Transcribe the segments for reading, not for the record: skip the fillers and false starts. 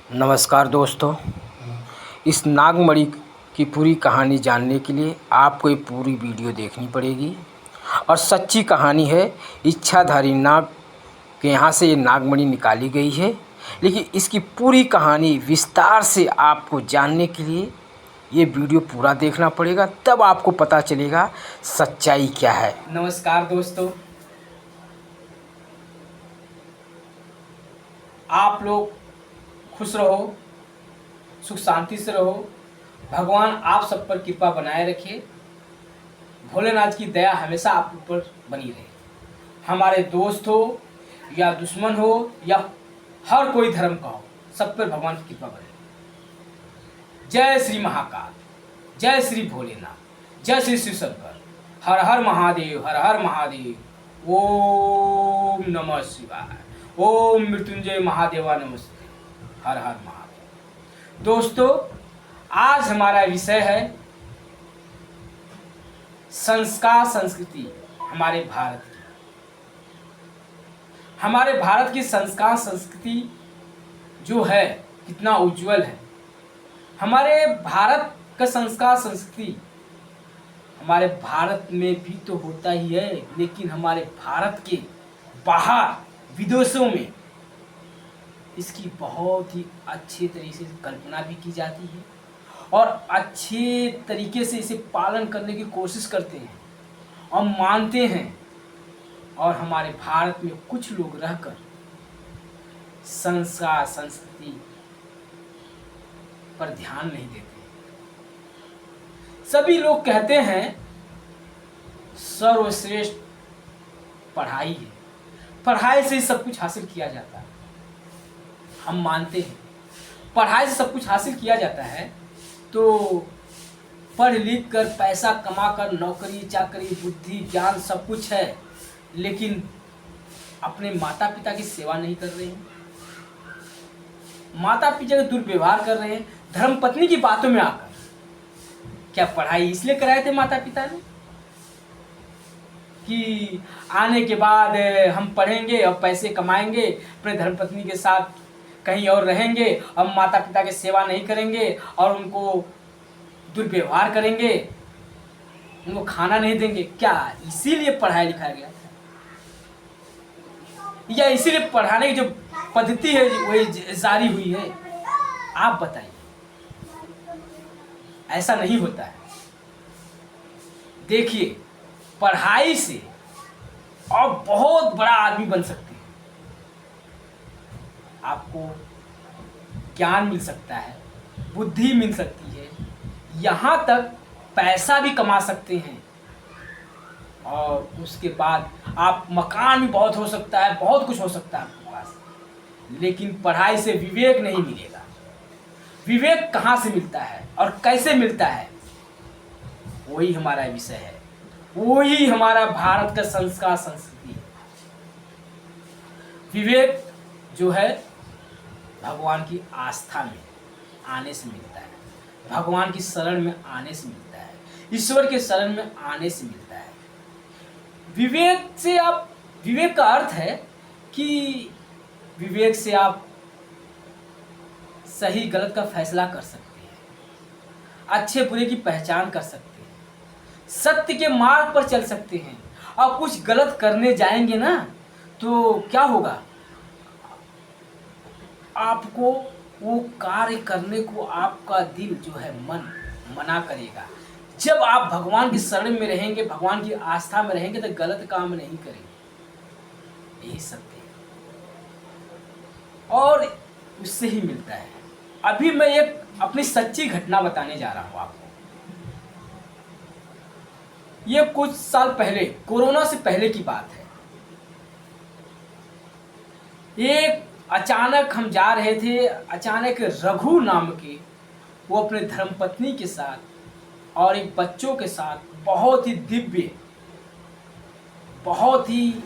नमस्कार दोस्तों। इस नागमणि की पूरी कहानी जानने के लिए आपको ये पूरी वीडियो देखनी पड़ेगी। और सच्ची कहानी है। इच्छाधारी नाग के यहाँ से ये नागमणि निकाली गई है, लेकिन इसकी पूरी कहानी विस्तार से आपको जानने के लिए ये वीडियो पूरा देखना पड़ेगा, तब आपको पता चलेगा सच्चाई क्या है। नमस्कार दोस्तों, आप लोग खुश रहो, सुख शांति से रहो। भगवान आप सब पर कृपा बनाए रखे। भोलेनाथ की दया हमेशा आप ऊपर बनी रहे। हमारे दोस्त हो या दुश्मन हो या हर कोई धर्म का हो, सब पर भगवान की कृपा बने। जय श्री महाकाल, जय श्री भोलेनाथ, जय श्री शिव शंकर। हर हर महादेव, हर हर महादेव। ओम नमः शिवाय, ओम मृत्युंजय महादेवा नमस्ते। हर हर महादेव। दोस्तों, आज हमारा विषय है संस्कार संस्कृति। हमारे भारत की संस्कार संस्कृति जो है कितना उज्जवल है। हमारे भारत का संस्कार संस्कृति हमारे भारत में भी तो होता ही है, लेकिन हमारे भारत के बाहर विदेशों में इसकी बहुत ही अच्छे तरीके से कल्पना भी की जाती है और अच्छे तरीके से इसे पालन करने की कोशिश करते हैं और मानते हैं। और हमारे भारत में कुछ लोग रहकर संस्कार संस्कृति पर ध्यान नहीं देते। सभी लोग कहते हैं सर्वश्रेष्ठ पढ़ाई है, पढ़ाई से सब कुछ हासिल किया जाता है। हम मानते हैं पढ़ाई से सब कुछ हासिल किया जाता है, तो पढ़ लिख कर पैसा कमा कर नौकरी चाकरी बुद्धि ज्ञान सब कुछ है, लेकिन अपने माता पिता की सेवा नहीं कर रहे हैं, माता पिता का दुर्व्यवहार कर रहे हैं धर्म पत्नी की बातों में आकर। क्या पढ़ाई इसलिए कराए थे माता पिता ने कि आने के बाद हम पढ़ेंगे और पैसे कमाएंगे, अपने धर्मपत्नी के साथ कहीं और रहेंगे, हम माता पिता की सेवा नहीं करेंगे और उनको दुर्व्यवहार करेंगे, उनको खाना नहीं देंगे? क्या इसीलिए पढ़ाया लिखाया गया था, या इसीलिए पढ़ाने की जो पद्धति है वही जारी हुई है? आप बताइए। ऐसा नहीं होता है। देखिए, पढ़ाई से आप बहुत बड़ा आदमी बन सकते हैं, आपको ज्ञान मिल सकता है, बुद्धि मिल सकती है, यहाँ तक पैसा भी कमा सकते हैं और उसके बाद आप मकान भी बहुत हो सकता है, बहुत कुछ हो सकता है आपके पास। लेकिन पढ़ाई से विवेक नहीं मिलेगा। विवेक कहाँ से मिलता है और कैसे मिलता है, वही हमारा विषय है, वही हमारा भारत का संस्कार संस्कृति है। विवेक जो है भगवान की आस्था में आने से मिलता है, भगवान की शरण में आने से मिलता है, ईश्वर के शरण में आने से मिलता है। विवेक का अर्थ है कि विवेक से आप सही गलत का फैसला कर सकते हैं, अच्छे बुरे की पहचान कर सकते हैं, सत्य के मार्ग पर चल सकते हैं। और कुछ गलत करने जाएंगे ना, तो क्या होगा, आपको वो कार्य करने को आपका दिल जो है मन मना करेगा। जब आप भगवान की शरण में रहेंगे, भगवान की आस्था में रहेंगे, तो गलत काम नहीं करेंगे। यही सत्य है और उससे ही मिलता है। अभी मैं एक अपनी सच्ची घटना बताने जा रहा हूं आपको। ये कुछ साल पहले, कोरोना से पहले की बात है। एक अचानक हम जा रहे थे, अचानक रघु नाम के वो अपने धर्मपत्नी के साथ और एक बच्चों के साथ बहुत ही दिव्य, बहुत ही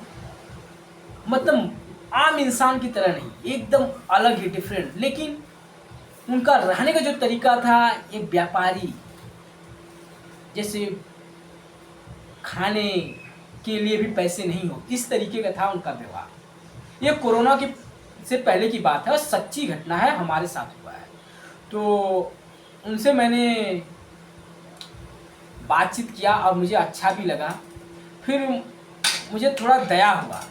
मतलब आम इंसान की तरह नहीं, एकदम अलग ही डिफरेंट। लेकिन उनका रहने का जो तरीका था, एक व्यापारी जैसे खाने के लिए भी पैसे नहीं हो, इस तरीके का था उनका व्यवहार। ये कोरोना के से पहले की बात है और सच्ची घटना है, हमारे साथ हुआ है। तो उनसे मैंने बातचीत किया और मुझे अच्छा भी लगा। फिर मुझे थोड़ा दया हुआ।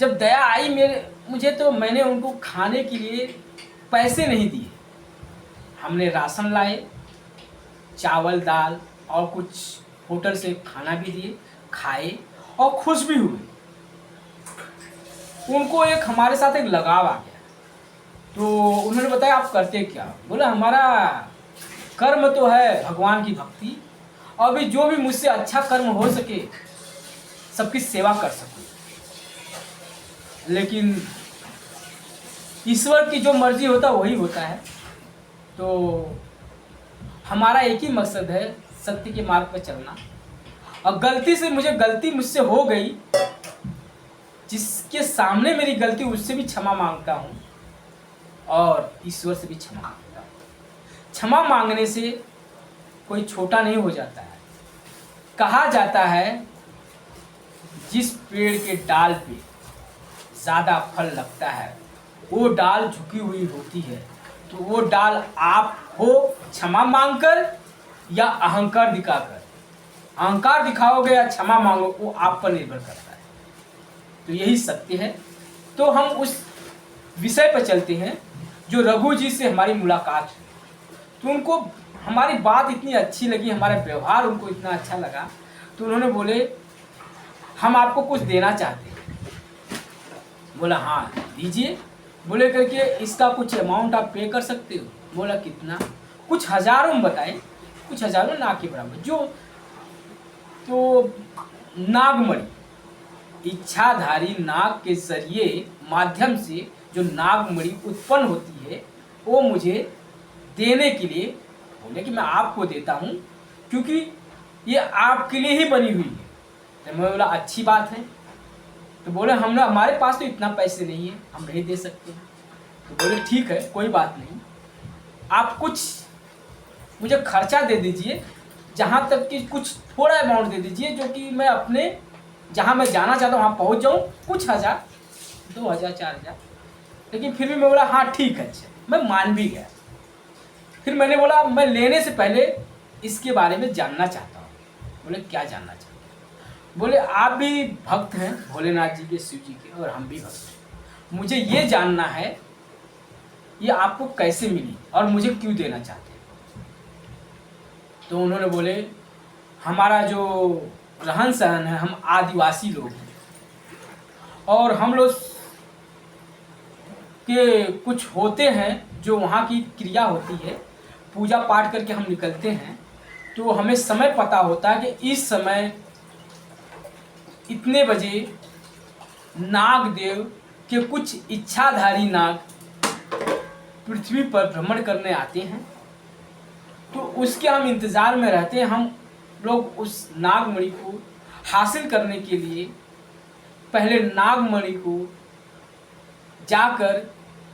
जब दया आई मुझे, तो मैंने उनको खाने के लिए पैसे नहीं दिए। हमने राशन लाए, चावल दाल और कुछ होटल से खाना भी दिए, खाए और खुश भी हुए। उनको एक हमारे साथ एक लगाव आ गया। तो उन्होंने बताया आप करते क्या? बोला हमारा कर्म तो है भगवान की भक्ति, और भी जो भी मुझसे अच्छा कर्म हो सके सबकी सेवा कर सकूं, लेकिन ईश्वर की जो मर्जी होता वही होता है। तो हमारा एक ही मकसद है, सत्य के मार्ग पर चलना। और गलती मुझसे हो गई, जिसके सामने मेरी गलती, उससे भी क्षमा मांगता हूँ और ईश्वर से भी क्षमा मांगता हूँ। क्षमा मांगने से कोई छोटा नहीं हो जाता है। कहा जाता है जिस पेड़ के डाल पे ज़्यादा फल लगता है वो डाल झुकी हुई होती है। तो वो डाल आप हो क्षमा मांगकर या अहंकार दिखाकर। अहंकार दिखाओगे या क्षमा मांगो, वो आप पर निर्भर करता है। तो यही सत्य है। तो हम उस विषय पर चलते हैं जो रघु जी से हमारी मुलाकात हुई। तो उनको हमारी बात इतनी अच्छी लगी, हमारा व्यवहार उनको इतना अच्छा लगा। तो उन्होंने बोले हम आपको कुछ देना चाहते हैं। बोला हाँ दीजिए। बोले करके इसका कुछ अमाउंट आप पे कर सकते हो? बोला कितना? कुछ हजारों में बताए, कुछ हजारों ना के बराबर। जो तो नागमणि, इच्छाधारी नाग के जरिए माध्यम से जो नागमणि उत्पन्न होती है, वो मुझे देने के लिए बोले कि मैं आपको देता हूँ, क्योंकि ये आपके लिए ही बनी हुई है। तो मैं बोला अच्छी बात है। तो बोले हमारे पास तो इतना पैसे नहीं है, हम नहीं दे सकते। तो बोले ठीक है कोई बात नहीं, आप कुछ मुझे खर्चा दे दीजिए, जहाँ तक कि कुछ थोड़ा अमाउंट दे दीजिए, जो कि मैं अपने जहाँ मैं जाना चाहता हूँ वहाँ पहुँच जाऊँ। कुछ हज़ार, 2000 4000। लेकिन फिर भी मैं बोला हाँ ठीक है, अच्छा मैं मान भी गया। फिर मैंने बोला मैं लेने से पहले इसके बारे में जानना चाहता हूँ। बोले क्या जानना चाहते हैं? बोले आप भी भक्त हैं भोलेनाथ जी के, शिव जी के, और हम भी भक्त हैं। मुझे ये जानना है ये आपको कैसे मिली और मुझे क्यों देना चाहते हैं? तो उन्होंने बोले हमारा जो रहन सहन है, हम आदिवासी लोग हैं और हम लोग के कुछ होते हैं जो वहाँ की क्रिया होती है, पूजा पाठ करके हम निकलते हैं। तो हमें समय पता होता है कि इस समय इतने बजे नागदेव के कुछ इच्छाधारी नाग पृथ्वी पर भ्रमण करने आते हैं। तो उसके हम इंतज़ार में रहते हैं। हम लोग उस नागमणि को हासिल करने के लिए पहले नागमणि को जाकर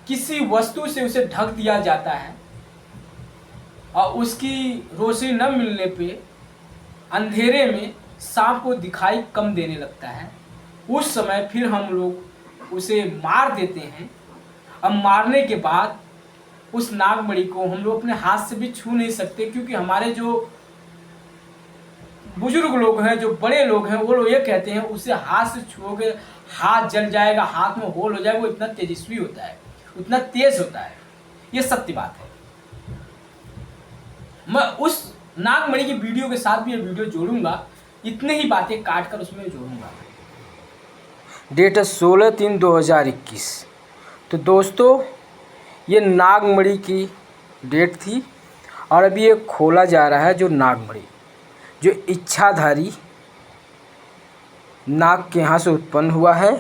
किसी वस्तु से उसे ढक दिया जाता है, और उसकी रोशनी न मिलने पे अंधेरे में सांप को दिखाई कम देने लगता है। उस समय फिर हम लोग उसे मार देते हैं। अब मारने के बाद उस नागमणि को हम लोग अपने हाथ से भी छू नहीं सकते, क्योंकि हमारे जो बुजुर्ग लोग हैं, जो बड़े लोग हैं, वो लोग ये कहते हैं उसे हाथ से छुओगे हाथ जल जाएगा, हाथ में होल हो जाएगा। वो इतना तेजस्वी होता है, उतना तेज होता है। ये सत्य बात है। मैं उस नागमणि की वीडियो के साथ भी ये वीडियो जोड़ूंगा, इतने ही बातें काट कर उसमें जोड़ूंगा। डेट है 16/3/2021। तो दोस्तों ये नागमणि की डेट थी, और अभी ये खोला जा रहा है। जो नागमणि जो इच्छाधारी नाग के यहाँ से उत्पन्न हुआ है।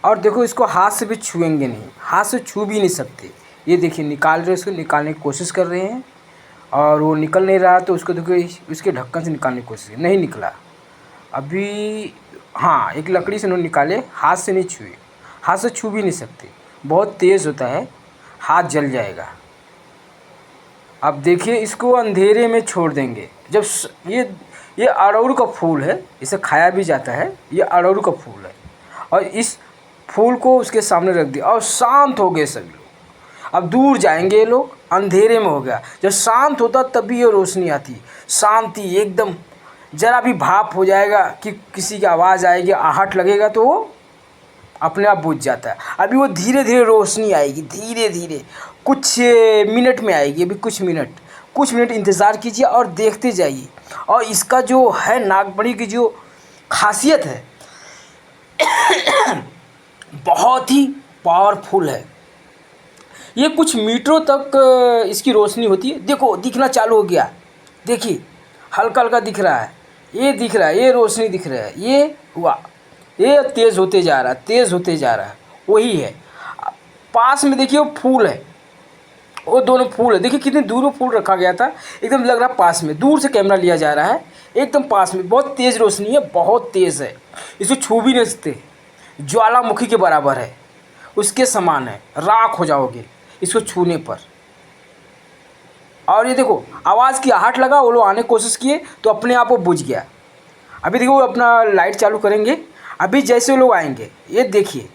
और देखो इसको हाथ से भी छुएंगे नहीं, हाथ से छू भी नहीं सकते। ये देखिए निकाल रहे, उसको निकालने की कोशिश कर रहे हैं और वो निकल नहीं रहा। तो उसको देखो उसके ढक्कन से निकालने की कोशिश, नहीं निकला अभी। हाँ एक लकड़ी से उन्होंने निकाले, हाथ से नहीं छुए, हाथ से छू भी नहीं सकते, बहुत तेज़ होता है, हाथ जल जाएगा। अब देखिए इसको अंधेरे में छोड़ देंगे। जब ये अड़हुल का फूल है, इसे खाया भी जाता है। ये अड़हुल का फूल है और इस फूल को उसके सामने रख दिया और शांत हो गए सभी लोग। अब दूर जाएंगे ये लोग, अंधेरे में हो गया। जब शांत होता तभी ये रोशनी आती, शांति एकदम। ज़रा भी भाप हो जाएगा कि किसी की आवाज़ आएगी, आहट लगेगा तो वो अपने आप बुझ जाता है। अभी वो धीरे धीरे रोशनी आएगी, धीरे धीरे कुछ मिनट में आएगी। अभी कुछ मिनट इंतज़ार कीजिए और देखते जाइए। और इसका जो है नागमणि की जो खासियत है बहुत ही पावरफुल है। ये कुछ मीटरों तक इसकी रोशनी होती है। देखो दिखना चालू हो गया, देखिए हल्का हल्का दिख रहा है, ये दिख रहा है, ये रोशनी दिख रहा है, ये हुआ, ये तेज़ होते जा रहा है, तेज़ होते जा रहा है। वही है। पास में देखिए वो फूल है, वो दोनों फूल है। देखिए कितनी दूर वो फूल रखा गया था, एकदम लग रहा पास में। दूर से कैमरा लिया जा रहा है, एकदम पास में। बहुत तेज़ रोशनी है, बहुत तेज़ है, इसको छू भी नहीं सकते। ज्वालामुखी के बराबर है, उसके समान है, राख हो जाओगे इसको छूने पर। और ये देखो आवाज़ की आहट लगा, वो लोग आने की कोशिश किए तो अपने आप वो बुझ गया। अभी देखो वो अपना लाइट चालू करेंगे। अभी जैसे वो लोग आएंगे, ये देखिए,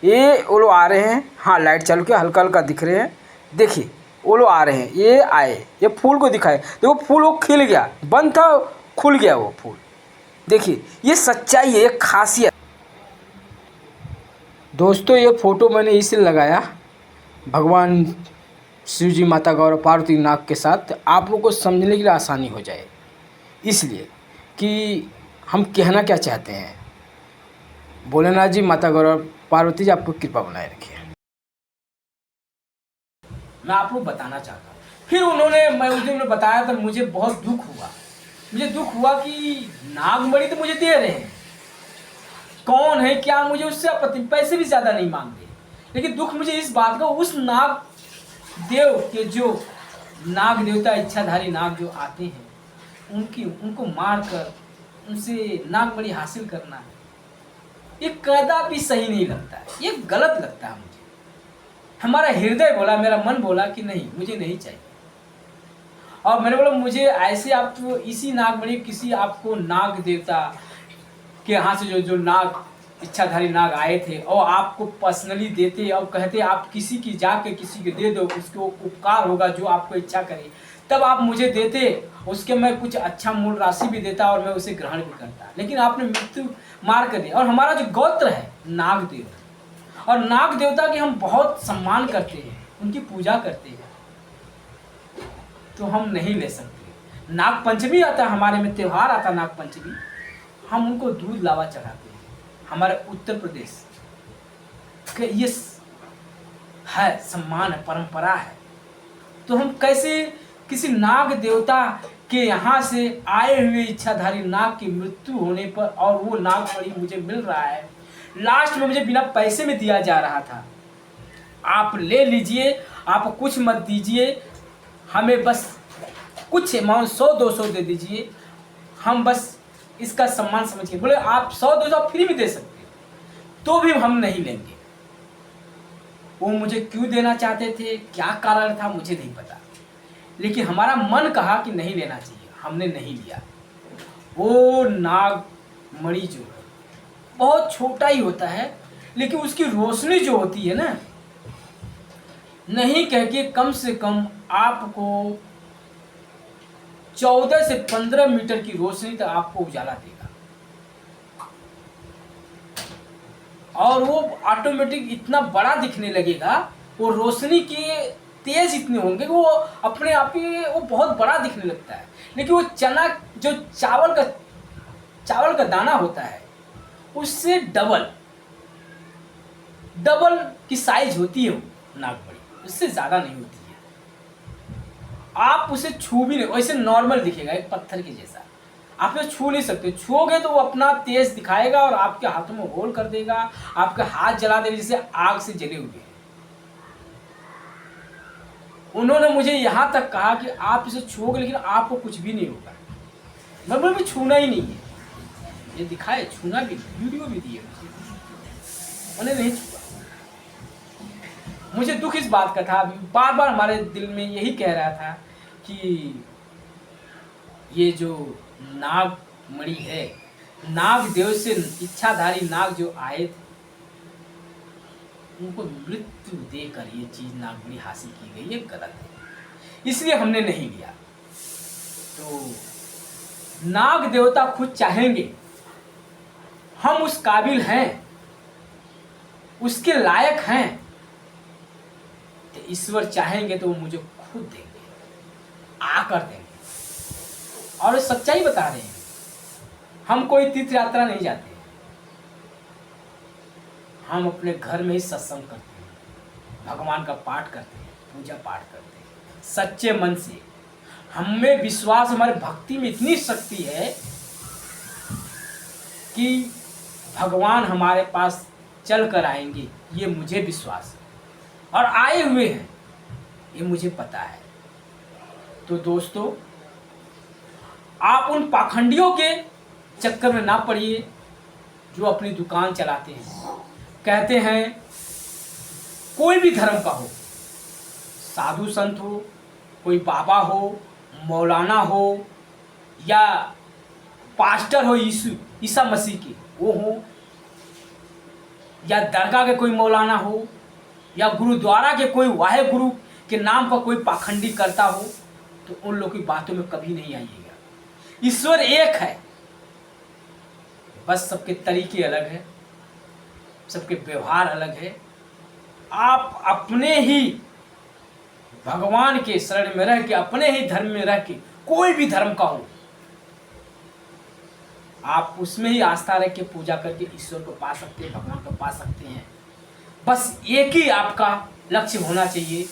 ये वो लोग आ रहे हैं। हाँ लाइट चालू किया, हल्का हल्का दिख रहे हैं। देखिए वो लोग आ रहे हैं, ये आए, ये फूल को दिखाए। देखो फूल वो खिल गया, बंद था खुल गया वो फूल। देखिए ये सच्चाई है, ये खासियत। दोस्तों ये फ़ोटो मैंने इसलिए लगाया भगवान शिव जी, माता गौरा, पार्वती नाग के साथ, आप लोग को समझने के लिए आसानी हो जाए, इसलिए कि हम कहना क्या चाहते हैं। भोलेनाथ जी, माता गौरा, पार्वती जी आपको कृपा बनाए रखिए। मैं आप लोग बताना चाहता हूँ। फिर उन्होंने, मैं उस दिन बताया तो मुझे बहुत दुख हुआ। मुझे दुख हुआ कि नागमणि तो मुझे दे रहे हैं, कौन है क्या, मुझे उससे आपत्ति, पैसे भी ज़्यादा नहीं मांगते। लेकिन दुख मुझे इस बात का, उस नाग देव के, जो नाग देवता इच्छाधारी नाग जो आते हैं, उनको मार कर उनसे नागमणि हासिल करना, ये कदापि सही नहीं लगता है, ये गलत लगता है मुझे। हमारा हृदय बोला, मेरा मन बोला कि नहीं, मुझे नहीं चाहिए। और मैंने बोला मुझे ऐसे, आप तो इसी नागमणि, किसी आपको नाग देवता के यहाँ से जो नाग इच्छाधारी नाग आए थे और आपको पर्सनली देते और कहते आप किसी की जाके किसी को दे दो, उसको उपकार होगा, जो आपको इच्छा करे, तब आप मुझे देते, उसके मैं कुछ अच्छा मूल राशि भी देता और मैं उसे ग्रहण भी करता। लेकिन आपने मृत्यु मार कर दिया। और हमारा जो गोत्र है नाग देव, और नाग देवता की हम बहुत सम्मान करते हैं, उनकी पूजा करते हैं, तो हम नहीं ले सकते। नाग पंचमी आता है हमारे में, त्यौहार आता नाग पंचमी, हम उनको दूध लावा चढ़ाते हैं। हमारे उत्तर प्रदेश का ये है, सम्मान है, परंपरा है। तो हम कैसे किसी नाग देवता के यहाँ से आए हुए इच्छाधारी नाग की मृत्यु होने पर, और वो नागमणि मुझे मिल रहा है, लास्ट में मुझे बिना पैसे में दिया जा रहा था, आप ले लीजिए, आप कुछ मत दीजिए, हमें बस कुछ अमाउंट 100-200 दे दीजिए, हम बस इसका सम्मान समझ के। बोले आप 100-200 फ्री में दे सकते हैं, तो भी हम नहीं लेंगे। वो मुझे क्यों देना चाहते थे, क्या कारण था, मुझे नहीं पता, लेकिन हमारा मन कहा कि नहीं लेना चाहिए, हमने नहीं लिया। वो नागमणि जो है बहुत छोटा ही होता है, लेकिन उसकी रोशनी जो होती है ना, नहीं कह के कम से कम आपको 14 से 15 मीटर की रोशनी तक आपको उजाला देगा। और वो ऑटोमेटिक इतना बड़ा दिखने लगेगा, वो रोशनी के तेज इतने होंगे, वो अपने आप ही वो बहुत बड़ा दिखने लगता है। लेकिन वो चना, जो चावल का दाना होता है, उससे डबल की साइज होती है वो नागमणि, उससे ज़्यादा नहीं होती है। आप उसे छू भी नहीं, वैसे नॉर्मल दिखेगा, एक पत्थर के जैसा, आप उसे छू नहीं सकते। छूओगे तो वो अपना तेज दिखाएगा और आपके हाथों में होल कर देगा, आपके हाथ जला देगा जैसे आग से जले हुए। उन्होंने मुझे यहाँ तक कहा कि आप इसे छूओगे लेकिन आपको कुछ भी नहीं होगा। मैं बोला छूना ही नहीं है, ये दिखाए, छूना भी, वीडियो भी दिए, उन्हें नहीं छुआ। मुझे दुख इस बात का था, बार बार हमारे दिल में यही कह रहा था कि ये जो नागमणि है, नाग देव से इच्छाधारी नाग जो आए थे, उनको मृत्यु देकर ये चीज नागमणि हासिल की गई, ये गलत है, इसलिए हमने नहीं लिया। तो नाग देवता खुद चाहेंगे, हम उस काबिल हैं, उसके लायक हैं, तो ईश्वर चाहेंगे तो वो मुझे खुद देंगे, आकर देंगे। और सच्चाई बता रहे हैं, हम कोई तीर्थ यात्रा नहीं जाते, हम अपने घर में ही सत्संग करते हैं, भगवान का पाठ करते हैं, पूजा पाठ करते हैं सच्चे मन से। हमें विश्वास, हमारे भक्ति में इतनी शक्ति है कि भगवान हमारे पास चल कर आएंगे, ये मुझे विश्वास है, और आए हुए हैं, ये मुझे पता है। तो दोस्तों, आप उन पाखंडियों के चक्कर में ना पड़िए जो अपनी दुकान चलाते हैं, कहते हैं कोई भी धर्म का हो, साधु संत हो, कोई बाबा हो, मौलाना हो, या पास्टर हो ईसा मसीह के वो हो, या दरगाह के कोई मौलाना हो, या गुरुद्वारा के कोई वाहे गुरु के नाम पर कोई पाखंडी करता हो, तो उन लोगों की बातों में कभी नहीं आइएगा। ईश्वर एक है, बस सबके तरीके अलग है, सबके व्यवहार अलग है। आप अपने ही भगवान के शरण में रह के, अपने ही धर्म में रह के, कोई भी धर्म का हो, आप उसमें ही आस्था रख के पूजा करके ईश्वर को पा सकते हैं, भगवान को पा सकते हैं। बस एक ही आपका लक्ष्य होना चाहिए,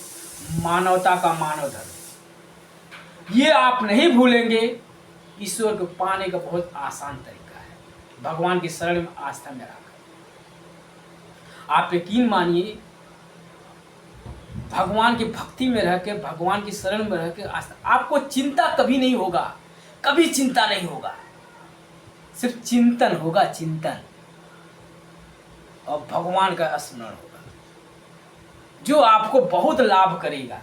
मानवता का मानव धर्म। ये आप नहीं भूलेंगे, ईश्वर को पाने का बहुत आसान तरीका है, भगवान की शरण में आस्था में रखकर। आप यकीन मानिए, भगवान की भक्ति में रह के, भगवान की शरण में रह के आस्था, आपको चिंता कभी नहीं होगा, कभी चिंता नहीं होगा, सिर्फ चिंतन होगा, चिंतन, और भगवान का स्मरण होगा, जो आपको बहुत लाभ करेगा।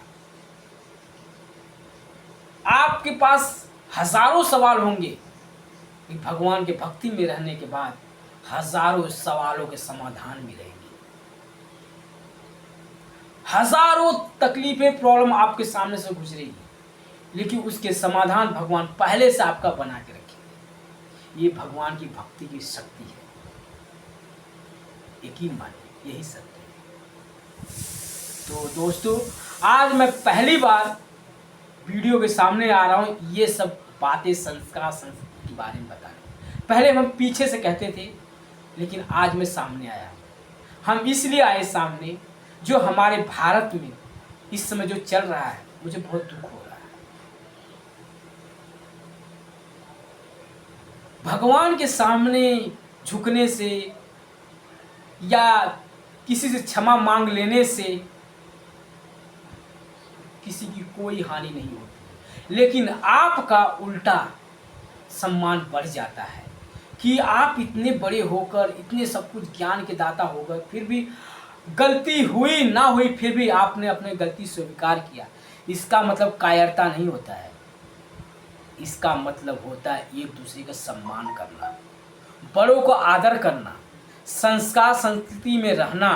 आपके पास हजारों सवाल होंगे, कि भगवान के भक्ति में रहने के बाद हजारों सवालों के समाधान भी रहेंगे। हजारों तकलीफें, प्रॉब्लम आपके सामने से गुजरेगी, लेकिन उसके समाधान भगवान पहले से आपका बना के रखेंगे। ये भगवान की भक्ति की शक्ति है, यकीन मानिए, यही सत्य है। तो दोस्तों, आज मैं पहली बार वीडियो के सामने आ रहा हूँ, ये सब बातें संस्कार संस्कृति के बारे में बताने। पहले हम पीछे से कहते थे, लेकिन आज मैं सामने आया। हम इसलिए आए सामने, जो हमारे भारत में इस समय जो चल रहा है, मुझे बहुत दुख हो रहा है। भगवान के सामने झुकने से या किसी से क्षमा मांग लेने से किसी की कोई हानि नहीं होती, लेकिन आपका उल्टा सम्मान बढ़ जाता है कि आप इतने बड़े होकर, इतने सब कुछ ज्ञान के दाता होकर, फिर भी गलती हुई ना हुई, फिर भी आपने अपने गलती स्वीकार किया। इसका मतलब कायरता नहीं होता है, इसका मतलब होता है एक दूसरे का सम्मान करना, बड़ों को आदर करना, संस्कार संस्कृति में रहना,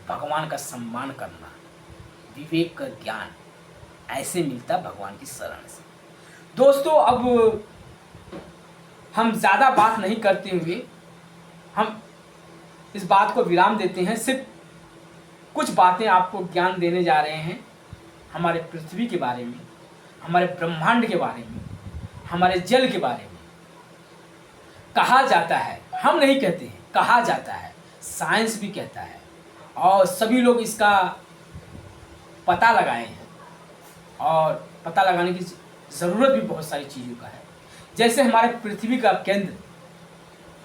भगवान का सम्मान करना, विवेक का ज्ञान ऐसे मिलता भगवान की शरण से। दोस्तों, अब हम ज़्यादा बात नहीं करते हुए हम इस बात को विराम देते हैं। सिर्फ कुछ बातें आपको ज्ञान देने जा रहे हैं, हमारे पृथ्वी के बारे में, हमारे ब्रह्मांड के बारे में, हमारे जल के बारे में। कहा जाता है, हम नहीं कहते हैं, कहा जाता है, साइंस भी कहता है, और सभी लोग इसका पता लगाए हैं, और पता लगाने की ज़रूरत भी बहुत सारी चीज़ों का है। जैसे हमारे पृथ्वी का केंद्र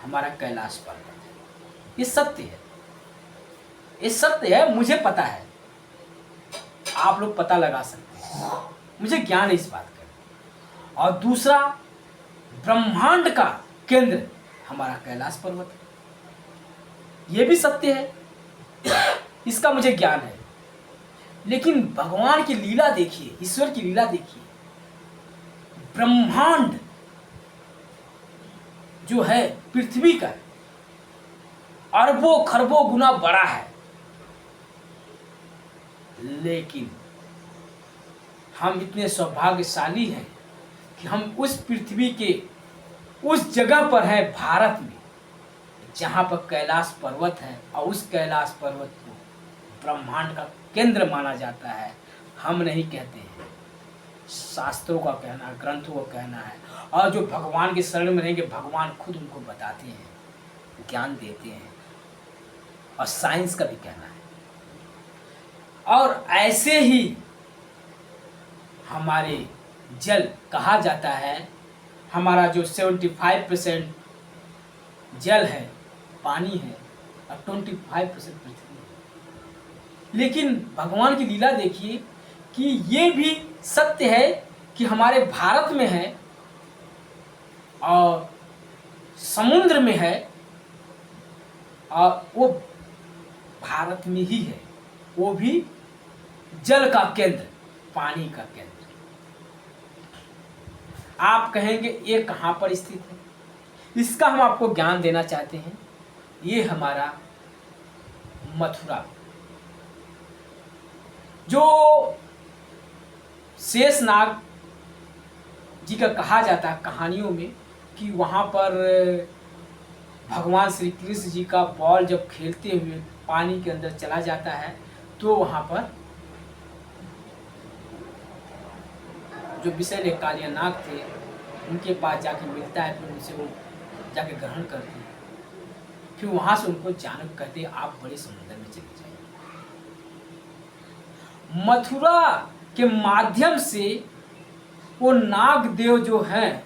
हमारा कैलाश पर्वत है, ये सत्य है, ये सत्य है, मुझे पता है, आप लोग पता लगा सकते हैं, मुझे ज्ञान है इस बात का। और दूसरा, ब्रह्मांड का केंद्र हमारा कैलाश पर्वत है, ये भी सत्य है, इसका मुझे ज्ञान है। लेकिन भगवान की लीला देखिए, ईश्वर की लीला देखिए, ब्रह्मांड जो है पृथ्वी का अरबों खरबों गुना बड़ा है, लेकिन हम इतने सौभाग्यशाली हैं कि हम उस पृथ्वी के उस जगह पर हैं, भारत में, जहाँ पर कैलाश पर्वत है और उस कैलाश पर्वत को ब्रह्मांड का केंद्र माना जाता है। हम नहीं कहते हैं, शास्त्रों का कहना, ग्रंथों का कहना है। और जो भगवान के शरण में रहेंगे, भगवान खुद उनको बताते हैं, ज्ञान देते हैं, और साइंस का भी कहना है। और ऐसे ही हमारे जल, कहा जाता है हमारा जो 75% जल है, पानी है, और 25% पृथ्वी है। लेकिन भगवान की लीला देखिए कि ये भी सत्य है कि हमारे भारत में है और समुद्र में है, और वो भारत में ही है, वो भी जल का केंद्र, पानी का केंद्र। आप कहेंगे ये कहाँ पर स्थित है? इसका हम आपको ज्ञान देना चाहते हैं। ये हमारा मथुरा, जो शेषनाग जी का कहा जाता है कहानियों में कि वहाँ पर भगवान श्री कृष्ण जी का बॉल जब खेलते हुए पानी के अंदर चला जाता है, तो वहाँ पर जो विषैले कालिया नाग थे, उनके पास जाके मिलता है, फिर उनसे वो जाके ग्रहण करते हैं। फिर वहाँ से उनको जानक कहते हैं आप बड़े समुद्र में चले जाइए। मथुरा के माध्यम से वो नाग देव जो हैं,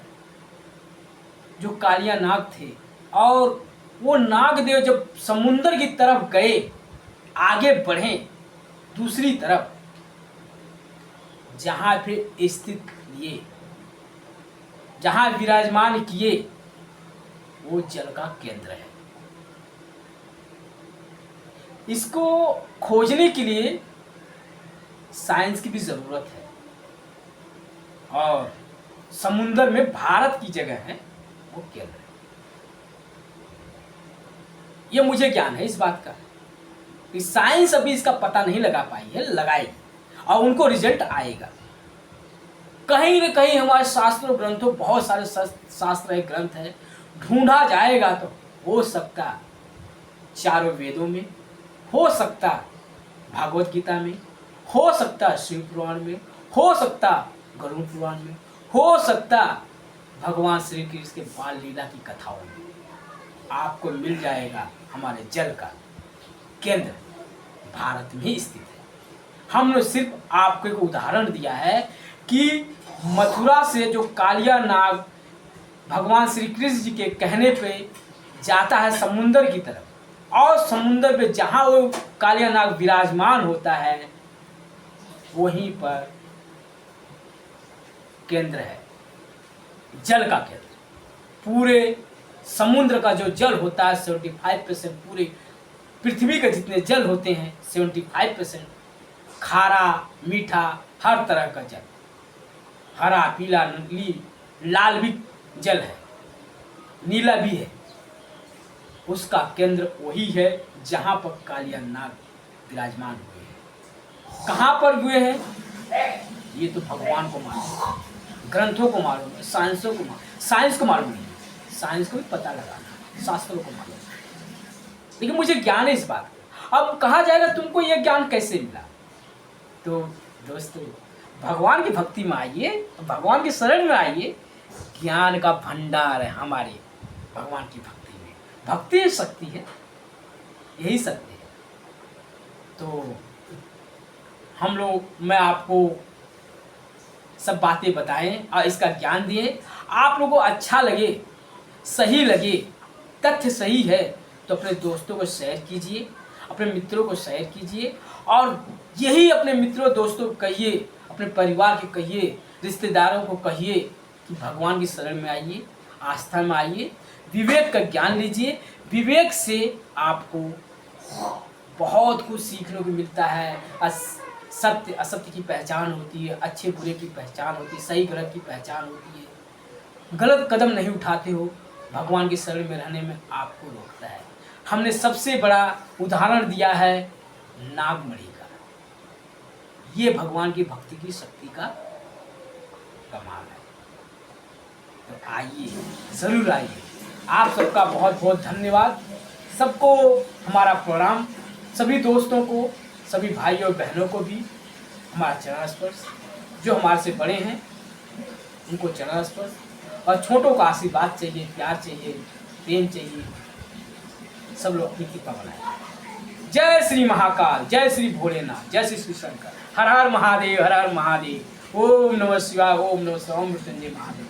जो कालिया नाग थे, और वो नाग देव जब समुद्र की तरफ गए, आगे बढ़े दूसरी तरफ, जहाँ पे स्थित किए, जहाँ विराजमान किए, वो जल का केंद्र है। इसको खोजने के लिए साइंस की भी जरूरत है, और समुद्र में भारत की जगह है, वो केंद्र है। ये मुझे ज्ञान है इस बात का कि साइंस अभी इसका पता नहीं लगा पाई है, लगाएगी और उनको रिजल्ट आएगा। कहीं न कहीं हमारे शास्त्रों ग्रंथों, बहुत सारे शास्त्र है, ग्रंथ है, ढूंढा जाएगा तो हो सकता चारों वेदों में, हो सकता भागवत गीता में, हो सकता शिव पुराण में, हो सकता गरुड़ पुराण में, हो सकता भगवान श्री कृष्ण के बाल लीला की कथाओं में। आपको मिल जाएगा हमारे जल का केंद्र भारत में ही स्थित है। हमने सिर्फ आपको एक उदाहरण दिया है कि मथुरा से जो कालिया नाग भगवान श्री कृष्ण जी के कहने पे जाता है समुंदर की तरफ, और समुंदर पे जहाँ वो कालिया नाग विराजमान होता है, वहीं पर केंद्र है, जल का केंद्र। पूरे समुद्र का जो जल होता है 75%, पूरे पृथ्वी के जितने जल होते हैं 75%, खारा मीठा हर तरह का जल, हरा पीला लाल भी जल है, नीला भी है, उसका केंद्र वही है जहाँ पर कालिया नाग विराजमान हुए हैं। कहाँ पर हुए हैं ये तो भगवान को मालूम है, ग्रंथों को मालूम है, साइंस को मालूम नहीं, साइंस को भी पता लगाना, शास्त्रों को मालूम है, लेकिन मुझे ज्ञान है इस बात का। अब कहा जाएगा तुमको ये ज्ञान कैसे मिला? तो दोस्तों, भगवान की भक्ति में आइए, भगवान की शरण में आइए, ज्ञान का भंडार है हमारे भगवान की भक्ति में। भक्ति शक्ति है, यही सत्य है। तो हम लोग, मैं आपको सब बातें बताएं और इसका ज्ञान दिए, आप लोगों को अच्छा लगे, सही लगे, तथ्य सही है तो अपने दोस्तों को शेयर कीजिए, अपने मित्रों को शेयर कीजिए, और यही अपने मित्रों दोस्तों को कहिए, अपने परिवार के कहिए, रिश्तेदारों को कहिए कि भगवान की शरण में आइए, आस्था में आइए, विवेक का ज्ञान लीजिए। विवेक से आपको बहुत कुछ सीखने को मिलता है। सत्य असत्य की पहचान होती है, अच्छे बुरे की पहचान होती है, सही गलत की पहचान होती है। गलत कदम नहीं उठाते हो, भगवान की शरण में रहने में आपको रोकता है। हमने सबसे बड़ा उदाहरण दिया है नागमणि का। ये भगवान की भक्ति की शक्ति का कमाल है। तो आइए, जरूर आइए। आप सबका बहुत बहुत धन्यवाद। सबको हमारा प्रणाम, सभी दोस्तों को, सभी भाइयों और बहनों को भी हमारा चरण स्पर्श। जो हमारे से बड़े हैं उनको चरण स्पर्श, और छोटों का आशीर्वाद चाहिए, प्यार चाहिए, प्रेम चाहिए। सब लोग अपनी कृपा बनाए। जय श्री महाकाल, जय श्री भोलेनाथ, जय श्री श्री शंकर। हर हर महादेव, हर हर महादेव। ओम नमः शिवाय, ओम नमः शिवाय, ओम मृत्युंजय महादेव।